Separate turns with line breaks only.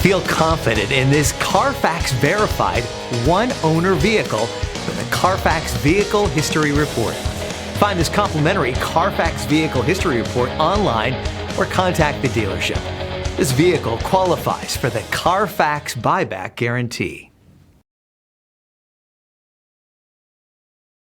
Feel confident in this Carfax verified one-owner vehicle with a Carfax Vehicle History Report. Find this complimentary Carfax Vehicle History Report online or contact the dealership. This vehicle qualifies for the Carfax Buyback Guarantee.